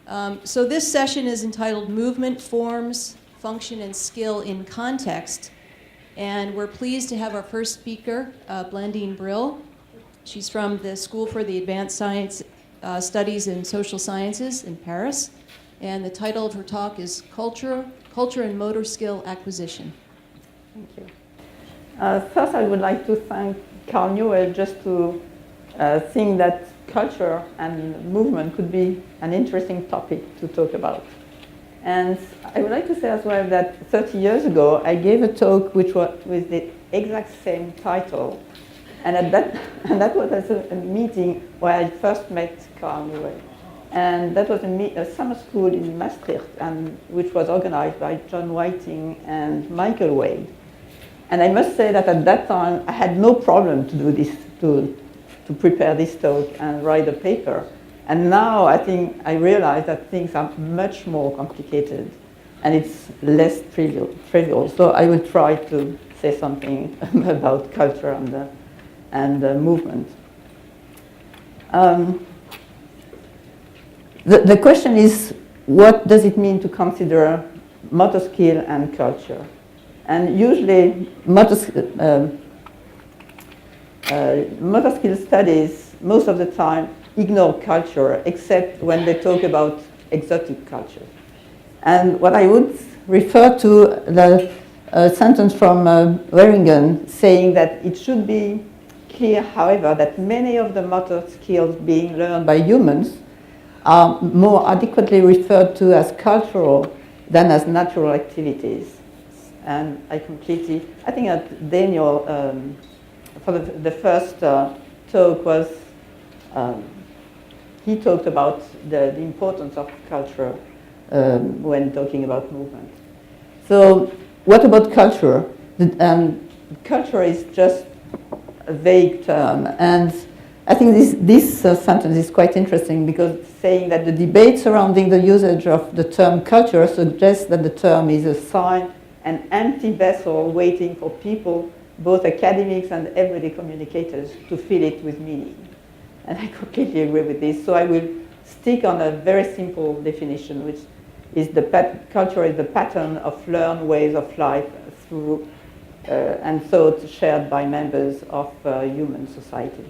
So this session is entitled Movement, Forms, Function, and Skill in Context. And we're pleased to have our first speaker, Blandine Bril. She's from the School for the Advanced Science Studies in Social Sciences in Paris. And the title of her talk is Culture and Motor Skill Acquisition. Thank you. First, I would like to thank Carl Newell just to think that culture and movement could be an interesting topic to talk about. And I would like to say as well that 30 years ago, I gave a talk which was with the exact same title. And that was a meeting where I first met Carl Newell. And that was a summer school in Maastricht, which was organized by John Whiting and Michael Wade. And I must say that at that time, I had no problem to do this, to prepare this talk and write a paper. And now I think I realize that things are much more complicated and it's less trivial. So I will try to say something about culture and movement. The question is, what does it mean to consider motor skill and culture? And usually motor skill studies, most of the time, ignore culture, except when they talk about exotic culture. And what I would refer to the sentence from Waringen saying that it should be clear, however, that many of the motor skills being learned by humans are more adequately referred to as cultural than as natural activities. And I think that Daniel, for the first talk was, he talked about the importance of culture when talking about movement. So what about culture? Culture is just a vague term. And I think this sentence is quite interesting because saying that the debate surrounding the usage of the term culture suggests that the term is a sign, an empty vessel waiting for people, both academics and everyday communicators, to fill it with meaning. And I completely agree with this. So I will stick on a very simple definition, which is culture is the pattern of learned ways of life through and thought shared by members of human society.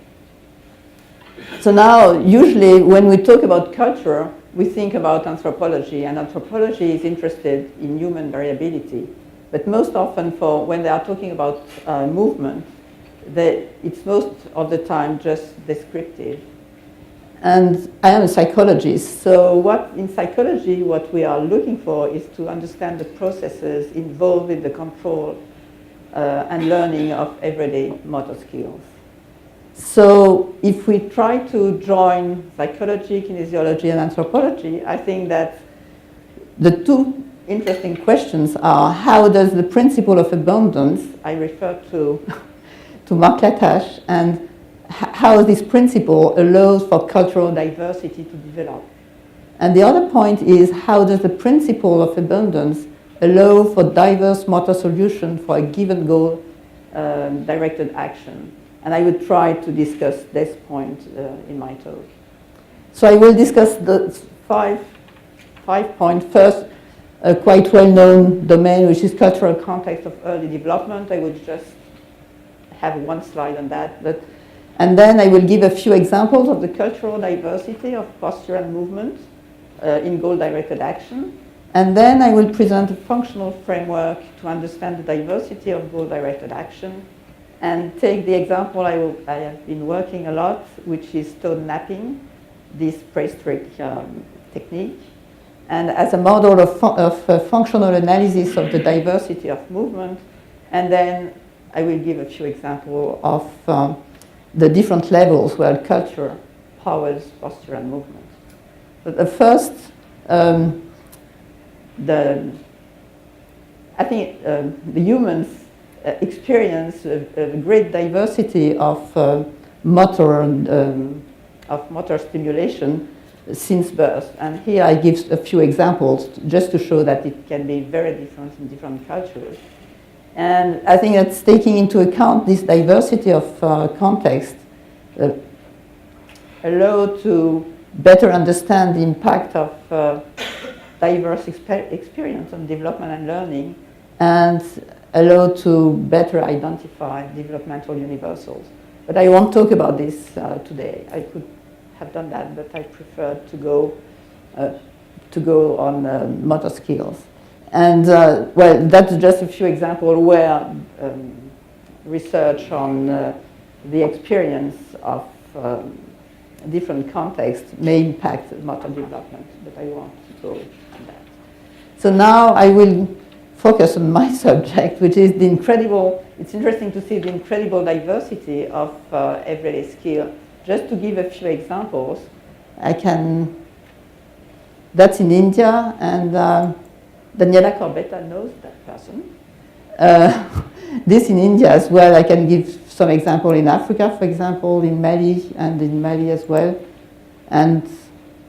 So now, usually when we talk about culture, we think about anthropology, and anthropology is interested in human variability. But most often, when they are talking about movement, it's most of the time just descriptive. And I am a psychologist, so in psychology, what we are looking for is to understand the processes involved in the control and learning of everyday motor skills. So if we try to join psychology, kinesiology, and anthropology, I think that the two interesting questions are, how does the principle of abundance, I refer to Mark Latache, and how this principle allows for cultural diversity to develop. And the other point is, how does the principle of abundance allow for diverse motor solutions for a given goal directed action? And I will try to discuss this point in my talk. So I will discuss the five points. First, a quite well-known domain, which is cultural context of early development. I will just have one slide on that. And then I will give a few examples of the cultural diversity of posture and movement in goal-directed action. And then I will present a functional framework to understand the diversity of goal-directed action and take the example I have been working a lot, which is toe napping, this prehistoric technique. And as a model of functional analysis of the diversity of movement. And then I will give a few examples of the different levels where culture powers posture and movement. But the first, I think the humans experience a great diversity of motor stimulation since birth. And here I give a few examples just to show that it can be very different in different cultures. And I think that's taking into account this diversity of context allow to better understand the impact of diverse experience on development and learning, and allow to better identify developmental universals. But I won't talk about this today. I could have done that, but I prefer to go on motor skills. And well, that's just a few examples where research on the experience of different contexts may impact motor development, but I won't go on that. So now I will focus on my subject, which is the incredible, it's interesting to see the incredible diversity of everyday skill. Just to give a few examples, that's in India, and Daniela Corbetta knows that person. This in India as well. I can give some example in Africa, for example, in Mali, and in Mali as well. And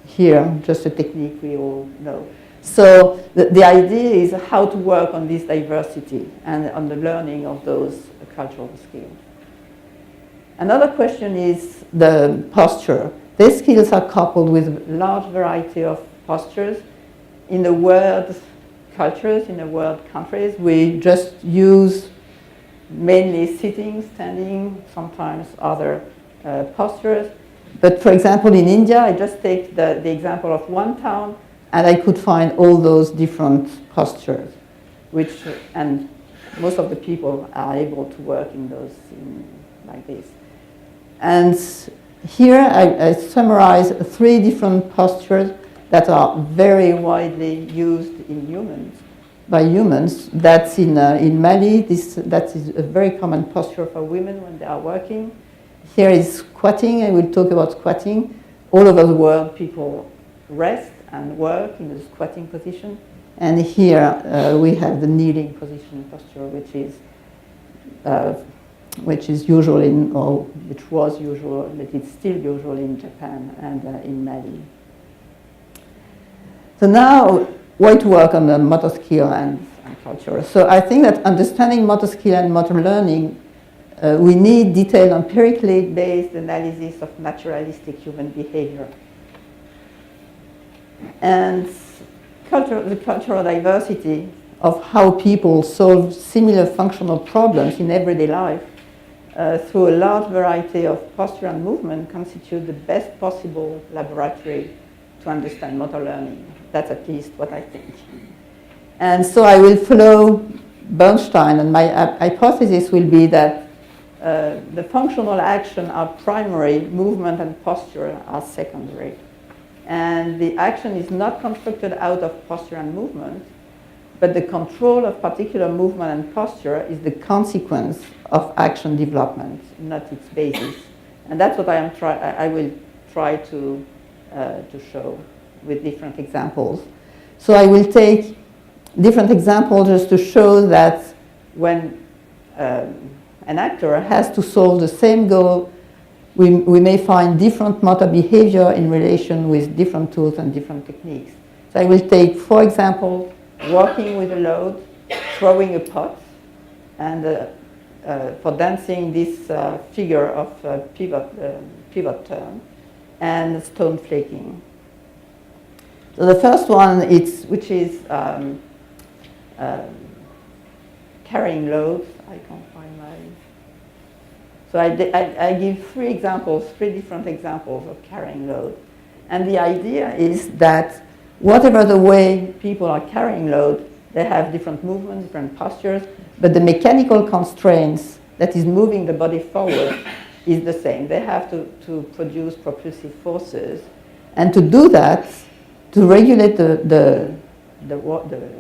here, just a technique we all know. So the idea is how to work on this diversity and on the learning of those cultural skills. Another question is the posture. These skills are coupled with a large variety of postures. In the world cultures, in the world countries, we just use mainly sitting, standing, sometimes other postures. But for example, in India, I just take the example of one town, and I could find all those different postures, and most of the people are able to work in those like this. And here I summarize 3 different postures that are very widely used by humans. That's in Mali. That is a very common posture for women when they are working. Here is squatting. I will talk about squatting. All over the world, people rest and work in the squatting position. And here we have the kneeling position posture, which is usual which was usual, but it's still usual in Japan and in Mali. So now, why to work on the motor skill and culture? So I think that understanding motor skill and motor learning, we need detailed empirically based analysis of naturalistic human behavior. And the cultural diversity of how people solve similar functional problems in everyday life through a large variety of posture and movement constitute the best possible laboratory to understand motor learning. That's at least what I think. And so I will follow Bernstein, and my hypothesis will be that the functional action are primary, movement and posture are secondary. And the action is not constructed out of posture and movement, but the control of particular movement and posture is the consequence of action development, not its basis. And that's what I will try to show with different examples. So I will take different examples just to show that when an actor has to solve the same goal, we may find different motor behavior in relation with different tools and different techniques. So I will take, for example, walking with a load, throwing a pot, and for dancing this figure of pivot turn, and stone flaking. So the first one, which is carrying loads. I can't find my... So I give 3 different examples of carrying load. And the idea is that whatever the way people are carrying load, they have different movements, different postures, but the mechanical constraints that is moving the body forward is the same. They have to produce propulsive forces. And to do that, to regulate the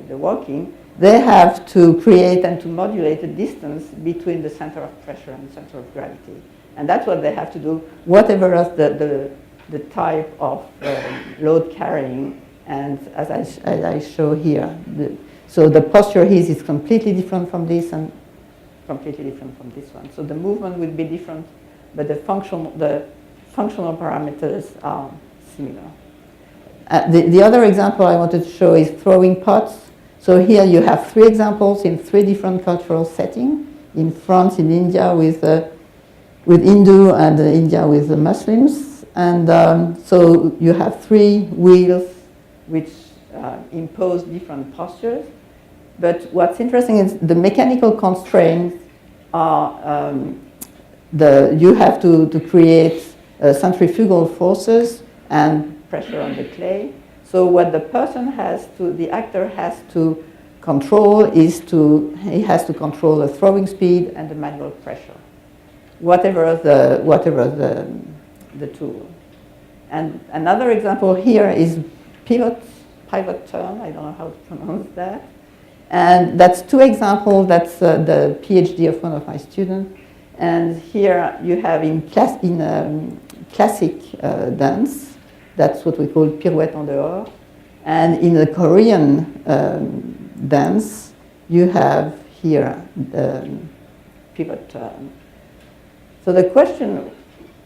walking, they have to create and to modulate a distance between the center of pressure and the center of gravity. And that's what they have to do, whatever is the type of load carrying. And as I show here, so the posture here is completely different from this and completely different from this one. So the movement will be different, but the functional parameters are similar. The other example I wanted to show is throwing pots. So here you have 3 examples in 3 different cultural settings. In France, in India with Hindu, and India with the Muslims. And so you have 3 wheels which impose different postures. But what's interesting is the mechanical constraints are you have to create centrifugal forces and pressure on the clay. So what the actor has to control is he has to control the throwing speed and the manual pressure, whatever the tool. And another example here is pivot turn. I don't know how to pronounce that. And that's 2 examples. That's the PhD of one of my students. And here you have in classic dance, that's what we call pirouette en dehors. And in the Korean dance, you have here pivot turn. So the question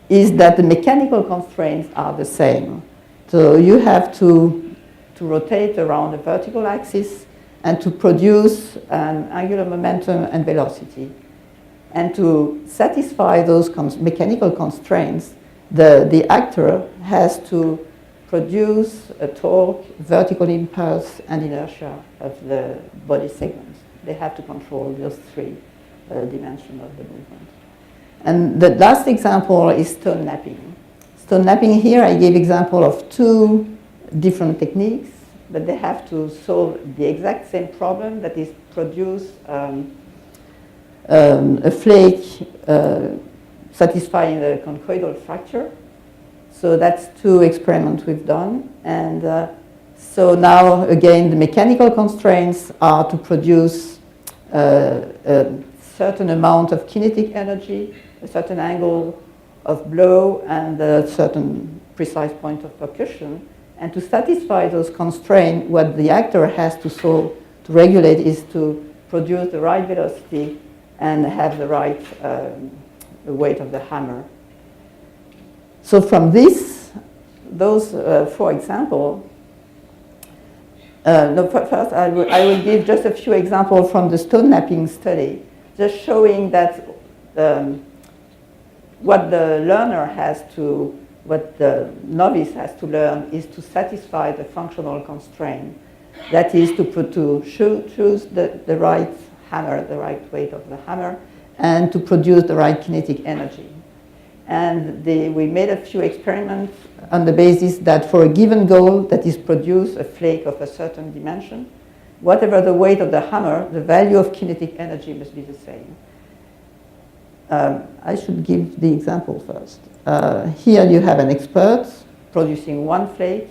is that the mechanical constraints are the same. So you have to rotate around a vertical axis and to produce an angular momentum and velocity. And to satisfy those mechanical constraints, the actor has to produce a torque, vertical impulse, and inertia of the body segments. They have to control those 3 dimensions of the movement. And the last example is stone knapping. Stone knapping here, I gave example of 2 different techniques, but they have to solve the exact same problem, that is produce a flake satisfying the conchoidal fracture. So that's 2 experiments we've done. And so now, again, the mechanical constraints are to produce a certain amount of kinetic energy, a certain angle of blow, and a certain precise point of percussion. And to satisfy those constraints, what the actor has to solve, to regulate, is to produce the right velocity and have the right weight of the hammer. So from those 4 examples, first I will give just a few examples from the stone knapping study, just showing that what the novice has to learn is to satisfy the functional constraint. That is to choose the right hammer, the right weight of the hammer, and to produce the right kinetic energy. And we made a few experiments on the basis that for a given goal, that is produce a flake of a certain dimension, whatever the weight of the hammer, the value of kinetic energy must be the same. I should give the example first. Here you have an expert producing 1 flake,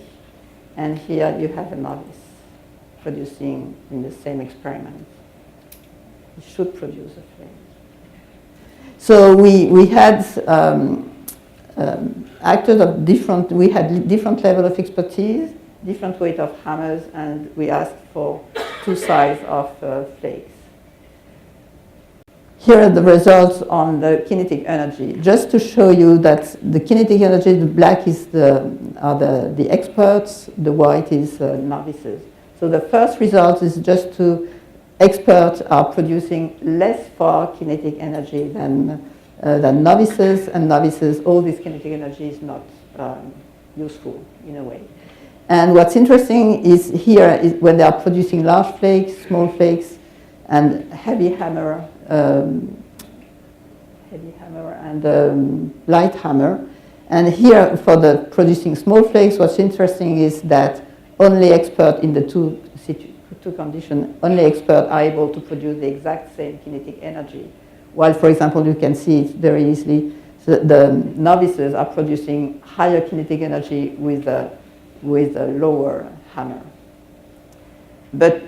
and here you have a novice producing in the same experiment. It should produce a flake. So we had actors of we had different level of expertise, different weight of hammers, and we asked for 2 sizes of flakes. Here are the results on the kinetic energy. Just to show you that the kinetic energy, the black is the experts, the white is novices. So the first result is just experts are producing less far kinetic energy than novices, and novices, all this kinetic energy is not useful in a way. And what's interesting is here is when they are producing large flakes, small flakes, and heavy hammer and light hammer. And here for the producing small flakes, what's interesting is that only expert in the two conditions, only experts are able to produce the exact same kinetic energy. While, for example, you can see it very easily, the novices are producing higher kinetic energy with a lower hammer. But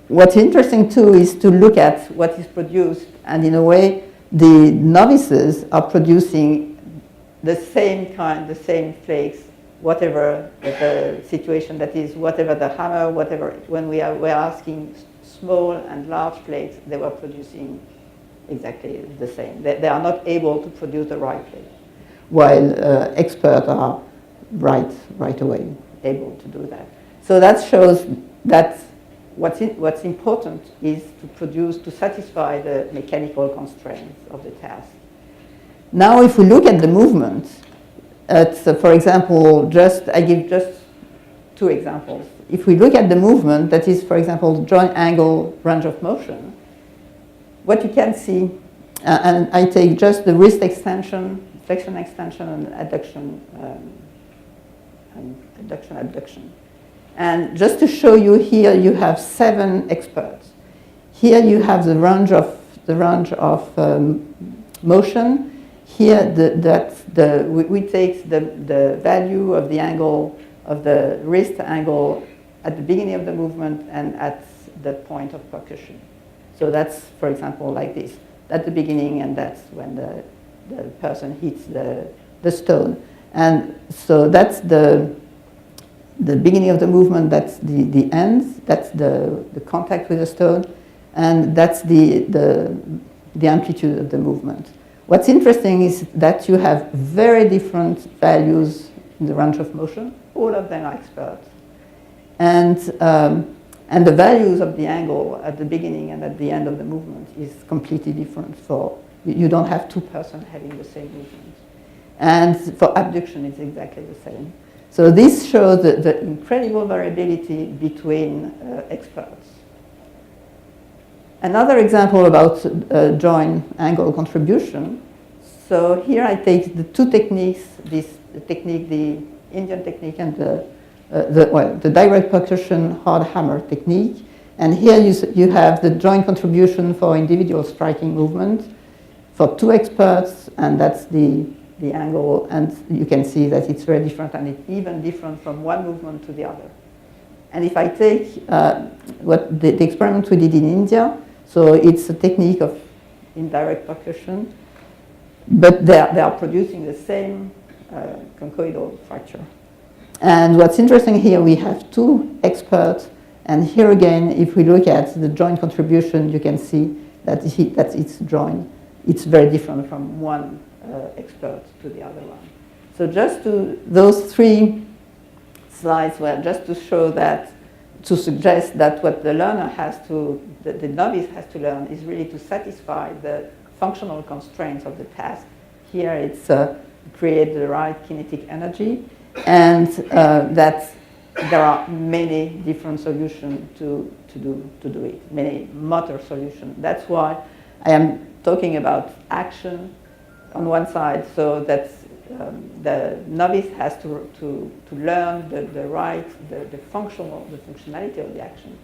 what's interesting too is to look at what is produced, and in a way, the novices are producing the same flakes, whatever the situation that is, whatever the hammer, whatever. When we're asking small and large flakes, they were producing exactly the same. They are not able to produce the right flake, while experts are right away able to do that. So that shows that what's important is to satisfy the mechanical constraints of the task. Now, if we look at the movement, for example, I give just two examples. If we look at the movement, that is, for example, joint angle range of motion, what you can see, and I take just the wrist extension, flexion extension, and adduction, abduction. And just to show you here, you have 7 experts. Here you have the range of motion. Here, we take the value of the angle of the wrist angle at the beginning of the movement and at the point of percussion. So that's, for example, like this. At the beginning, and that's when the person hits the stone. And so that's the beginning of the movement, that's the ends, that's the contact with the stone, and that's the amplitude of the movement. What's interesting is that you have very different values in the range of motion. All of them are experts. And the values of the angle at the beginning and at the end of the movement is completely different. You don't have 2 persons having the same movement. And for abduction, it's exactly the same. So this shows the incredible variability between experts. Another example about joint angle contribution. So here I take the 2 techniques, the Indian technique and the direct percussion hard hammer technique. And here you have the joint contribution for individual striking movement for 2 experts, and that's the angle, and you can see that it's very different, and it's even different from one movement to the other. And if I take what the experiment we did in India, so it's a technique of indirect percussion, but they are producing the same conchoidal fracture. And what's interesting here, we have 2 experts, and here again, if we look at the joint contribution, you can see that it's joint. It's very different from one expert to the other one. So those 3 slides were just to show that, to suggest that what the learner the novice has to learn is really to satisfy the functional constraints of the task. Here it's create the right kinetic energy, and that there are many different solutions to do it, many motor solutions. That's why I am talking about action on one side, so that the novice has to learn the functionality of the action,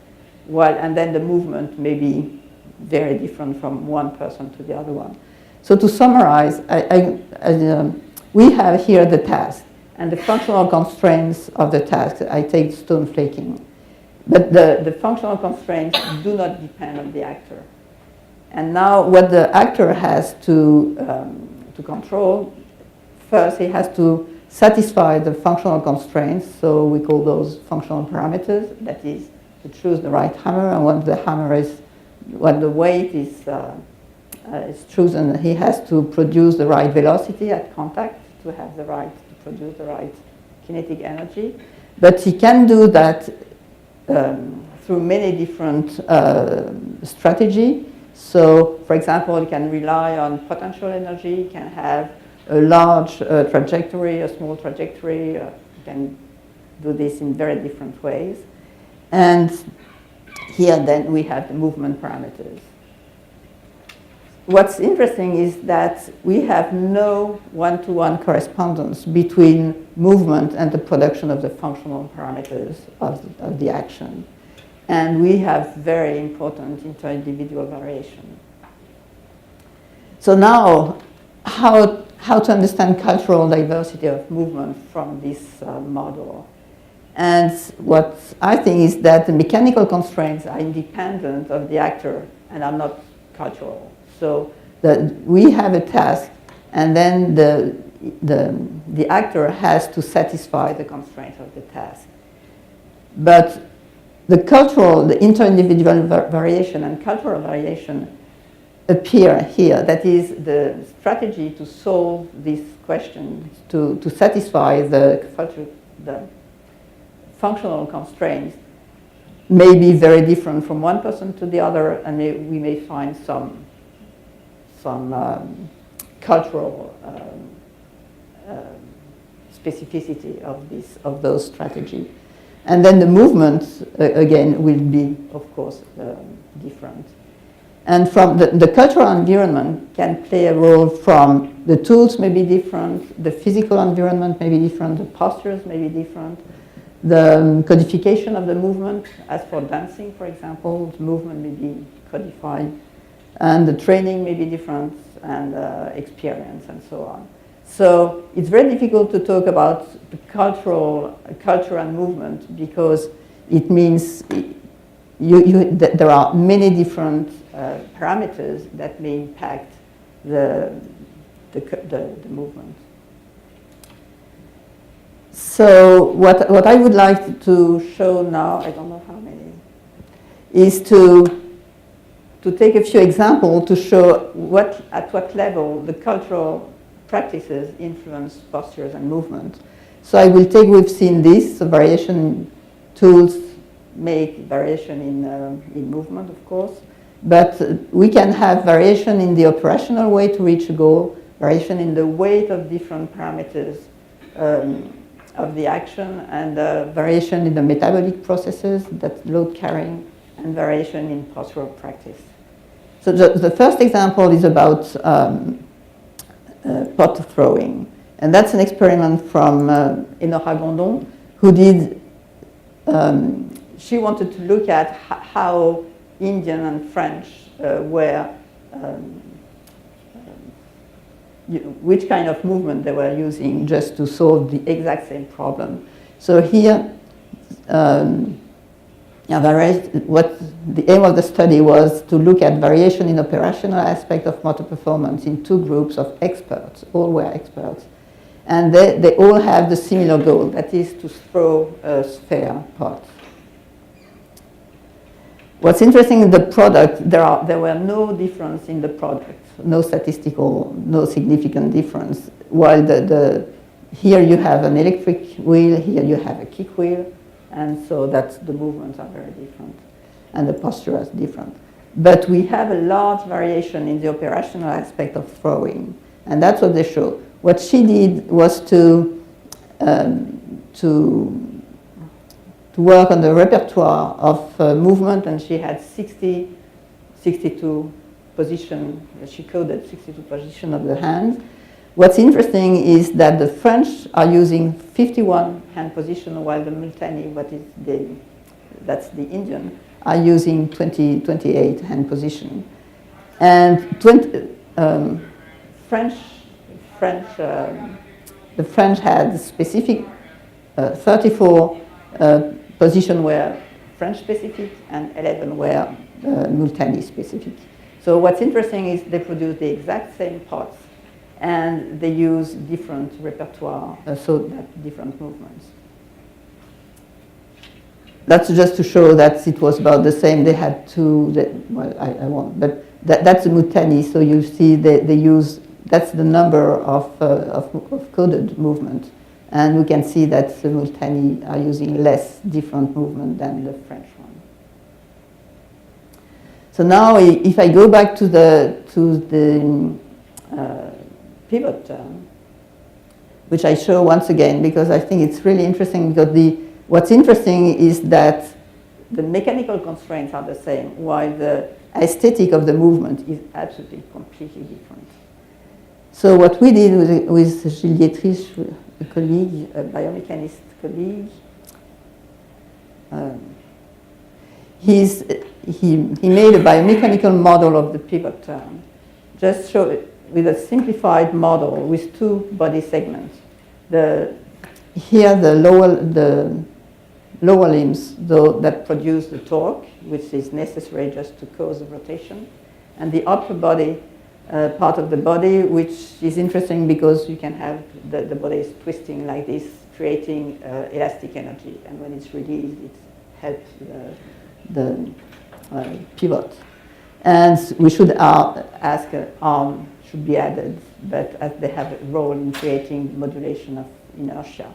and then the movement may be very different from one person to the other one. So to summarize, we have here the task and the functional constraints of the task. I take stone flaking, but the functional constraints do not depend on the actor. And now what the actor has to control, first he has to satisfy the functional constraints, so we call those functional parameters, that is to choose the right hammer, and when the weight is chosen, he has to produce the right velocity at contact to produce the right kinetic energy. But he can do that through many different strategies. So, for example, you can rely on potential energy, you can have a large trajectory, a small trajectory, you can do this in very different ways. And here then we have the movement parameters. What's interesting is that we have no one-to-one correspondence between movement and the production of the functional parameters of the action. And we have very important inter-individual variation. So now, how to understand cultural diversity of movement from this model? And what I think is that the mechanical constraints are independent of the actor and are not cultural. So we have a task, and then the actor has to satisfy the constraints of the task. But the inter-individual variation and cultural variation appear here. That is the strategy to solve this question, to satisfy the functional constraints may be very different from one person to the other, and we may find some cultural specificity of those strategies. And then the movement, again, will be, of course, different. And from the cultural environment can play a role from the tools may be different, the physical environment may be different, the postures may be different, the codification of the movement, as for dancing, for example, the movement may be codified, and the training may be different, and experience, and so on. So it's very difficult to talk about the culture and movement because it means there are many different parameters that may impact the movement. So what I would like to show now, I don't know how many, is to take a few examples to show at what level the cultural practices influence postures and movement. So I will take, we've seen this, so variation tools make variation in movement, of course, but we can have variation in the operational way to reach a goal, variation in the weight of different parameters of the action, and variation in the metabolic processes, that's load carrying, and variation in postural practice. So the first example is about pot throwing. And that's an experiment from Enora Gondon, who did, she wanted to look at how Indian and French were, which kind of movement they were using just to solve the exact same problem. So here, what the aim of the study was to look at variation in operational aspect of motor performance in two groups of experts, all were experts. And they all have the similar goal, that is to throw a sphere pot. What's interesting in the product, there were no difference in the product, no statistical, no significant difference. While here you have an electric wheel, here you have a kick wheel, and so the movements are very different, and the posture is different. But we have a large variation in the operational aspect of throwing, and that's what they show. What she did was to work on the repertoire of movement, and she had 62 position. She coded 62 position of the hands. What's interesting is that the French are using 51 hand position, while the Multani, that's the Indian, are using 28 hand position. And the French had specific 34 position were French specific and 11 were Multani specific. So what's interesting is they produce the exact same pots and they use different repertoire, so that different movements. That's just to show that it was about the same. They had two, well, I won't, but that's the Multani, so you see they use, that's the number of coded movement. And we can see that the Multani are using less different movement than the French one. So now, if I go back to the pivot turn, which I show once again because I think it's really interesting, because what's interesting is that the mechanical constraints are the same, while the aesthetic of the movement is absolutely completely different. So what we did with Gilles Dietrich, a colleague, a biomechanist colleague, he made a biomechanical model of the pivot turn, just show it with a simplified model with two body segments. Here the lower limbs, though, that produce the torque, which is necessary just to cause the rotation, and the upper body, part of the body, which is interesting because you can have the body is twisting like this, creating elastic energy, and when it's released, it helps the pivot. And we should ask an arm should be added, but as they have a role in creating modulation of inertia.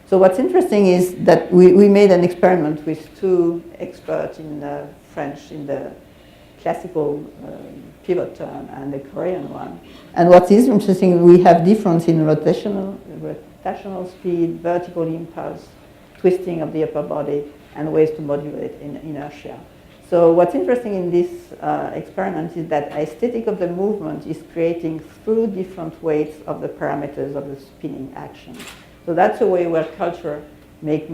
So what's interesting is that we made an experiment with two experts in French in the classical pivot turn and the Korean one. And what is interesting, we have difference in rotational speed, vertical impulse, twisting of the upper body, and ways to modulate inertia. So what's interesting in this experiment is that aesthetic of the movement is creating through different weights of the parameters of the spinning action. So that's a way where culture make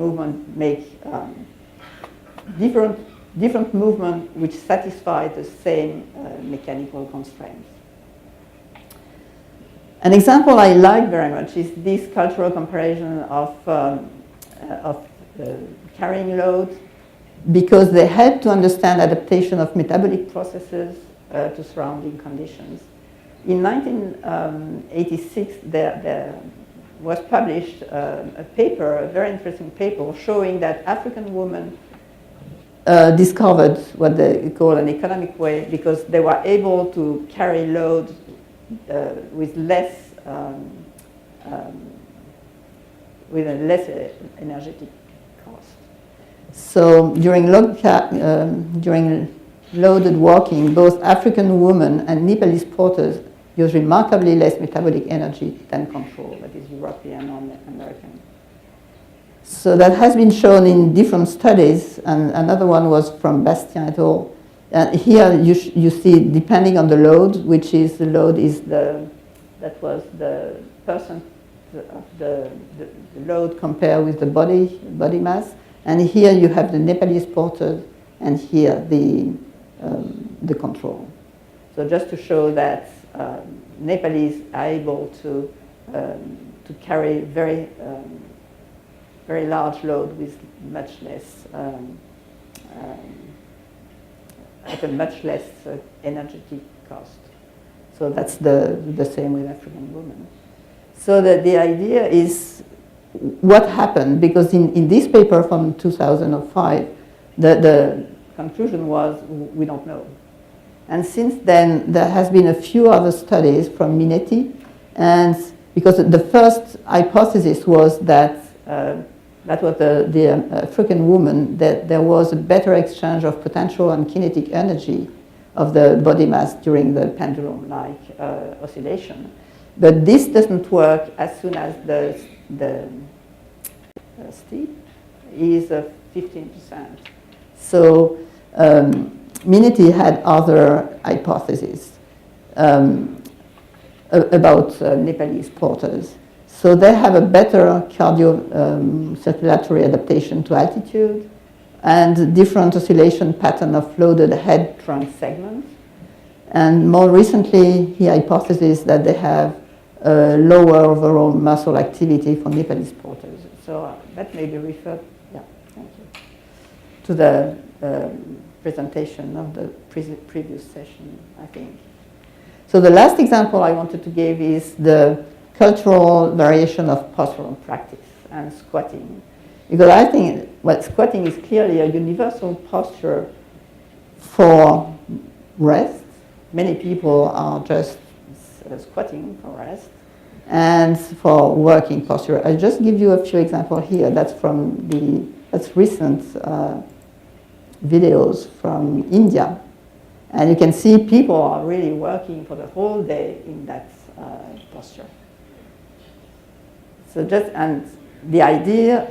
different movement which satisfy the same mechanical constraints. An example I like very much is this cultural comparison of carrying loads, because they help to understand adaptation of metabolic processes to surrounding conditions. In 1986, there was published a paper, a very interesting paper, showing that African women discovered what they call an economic way, because they were able to carry loads with less energetic cost. So during loaded walking, both African women and Nepalese porters use remarkably less metabolic energy than control, that is European or American. So that has been shown in different studies, and another one was from Bastien et al. And here you see, depending on the load, which is the load is that was the percent of the load compared with the body mass. And here you have the Nepalese porters, and here the control. So just to show that Nepalese are able to carry very large load with much less at a much less energetic cost. So that's the same with African women. So the idea is what happened, because in this paper from 2005, the conclusion was we don't know. And since then, there has been a few other studies from Minetti, and because the first hypothesis was that that was the African woman, that there was a better exchange of potential and kinetic energy of the body mass during the pendulum-like oscillation. But this doesn't work as soon as the steep is 15%. So Minetti had other hypotheses about Nepalese porters. So they have a better cardio-circulatory adaptation to altitude and different oscillation pattern of loaded head trunk segments. And more recently, he hypothesized that they have lower overall muscle activity for Nepalese porters. So that may be referred, yeah, thank you, to the presentation of the previous session, I think. So the last example I wanted to give is the cultural variation of postural practice and squatting. Because I think squatting is clearly a universal posture for rest. Many people are just squatting for rest and for working posture. I'll just give you a few examples here. That's recent videos from India. And you can see people are really working for the whole day in that posture. So and the idea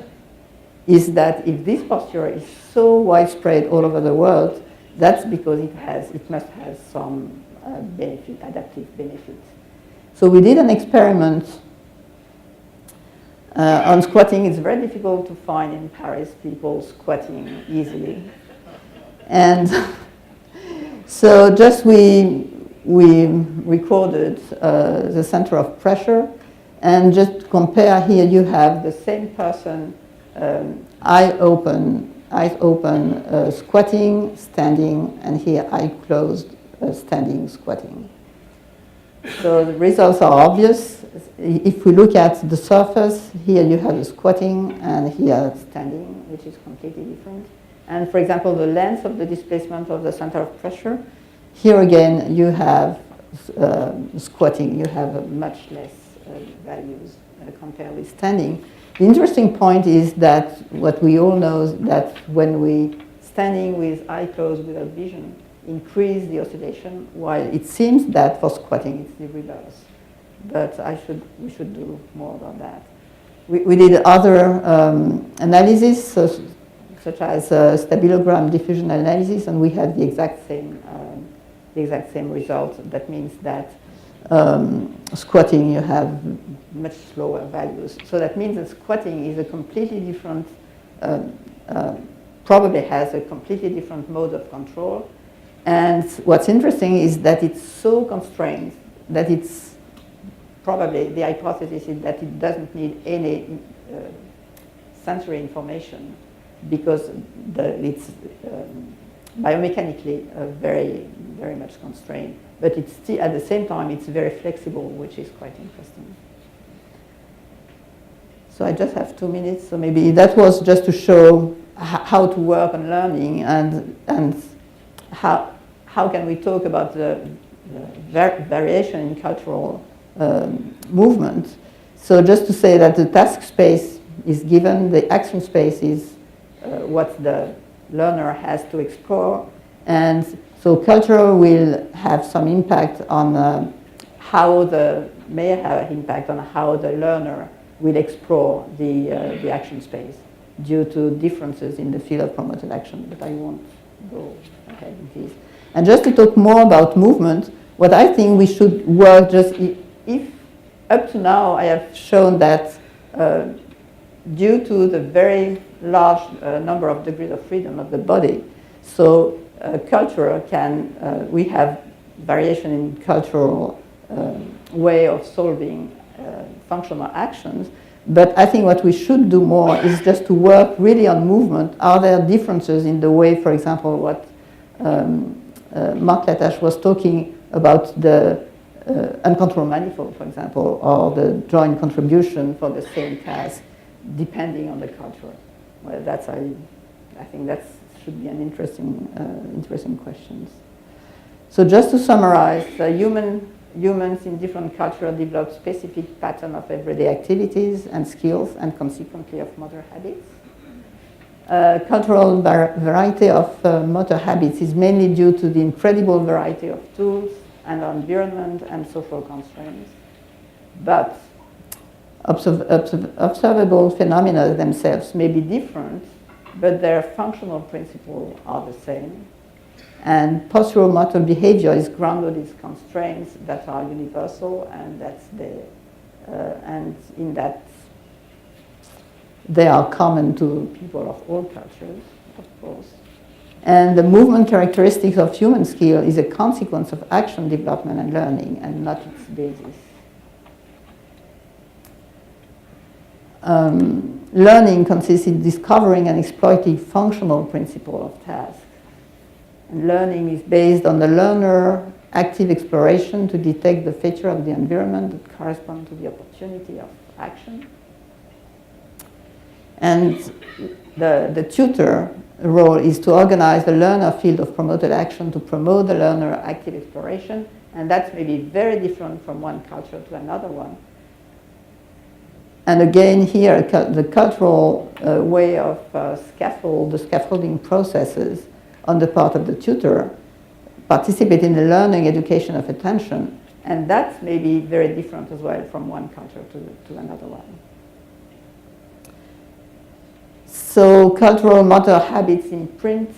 is that if this posture is so widespread all over the world, that's because it must have some adaptive benefits. So we did an experiment on squatting. It's very difficult to find in Paris people squatting easily. And so just we recorded the center of pressure, and just compare here, you have the same person, eyes open, squatting, standing, and here eye closed, standing, squatting. So the results are obvious. If we look at the surface, here you have the squatting, and here standing, which is completely different. And for example, the length of the displacement of the center of pressure, here again you have squatting, you have much less values compared with standing. The interesting point is that what we all know is that when we standing with eye closed without vision, increase the oscillation, while it seems that for squatting it's the reverse. But we should do more on that. We did other analysis, such as stabilogram diffusion analysis, and we had the exact same result. That means that squatting you have much slower values. So that means that squatting is a completely different, probably has a completely different mode of control. And what's interesting is that it's so constrained that it's probably, the hypothesis is that it doesn't need any sensory information because it's biomechanically very, very much constrained. But it's still, at the same time, it's very flexible, which is quite interesting. So I just have 2 minutes, so maybe that was just to show how to work on learning and how can we talk about the variation in cultural movement. So just to say that the task space is given, the action space is what the learner has to explore, and so culture will have some impact on may have an impact on how the learner will explore the action space due to differences in the field of promoted action, but I won't go ahead with this. And just to talk more about movement, what I think we should work if up to now I have shown that due to the very large number of degrees of freedom of the body, so culture we have variation in cultural way of solving functional actions, but I think what we should do more is just to work really on movement. Are there differences in the way, for example, what Mark Latache was talking about the uncontrolled manifold, for example, or the joint contribution for the same task, depending on the culture? Well, I think that should be an interesting question. So just to summarize, humans in different cultures develop specific pattern of everyday activities and skills, and consequently of motor habits. Cultural variety of motor habits is mainly due to the incredible variety of tools and environment and social constraints. But observable phenomena themselves may be different, but their functional principles are the same. And postural motor behavior is grounded in constraints that are universal, and in that they are common to people of all cultures, of course. And the movement characteristics of human skill is a consequence of action development and learning, and not its basis. Learning consists in discovering and exploiting functional principles of tasks. And learning is based on the learner active exploration to detect the feature of the environment that correspond to the opportunity of action. And the tutor role is to organize the learner field of promoted action to promote the learner active exploration, and that's maybe very different from one culture to another one. And again here, the cultural way of the scaffolding processes on the part of the tutor participate in the learning education of attention, and that's maybe very different as well from one culture to another one. So cultural motor habits imprint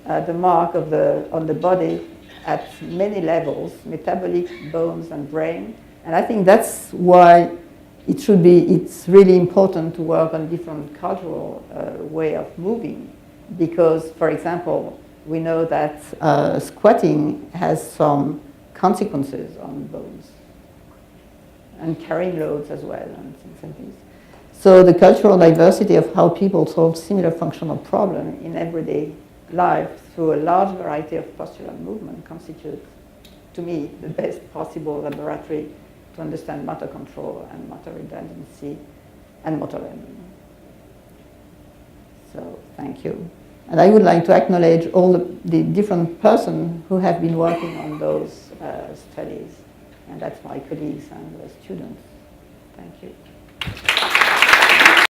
the mark on the body at many levels, metabolic, bones, and brain. And I think that's why it's really important to work on different cultural way of moving, because, for example, we know that squatting has some consequences on bones, and carrying loads as well, and things like this. So the cultural diversity of how people solve similar functional problems in everyday life through a large variety of postural movement constitutes, to me, the best possible laboratory to understand motor control and motor redundancy and motor learning. So thank you. And I would like to acknowledge all the different persons who have been working on those studies. And that's my colleagues and the students. Thank you.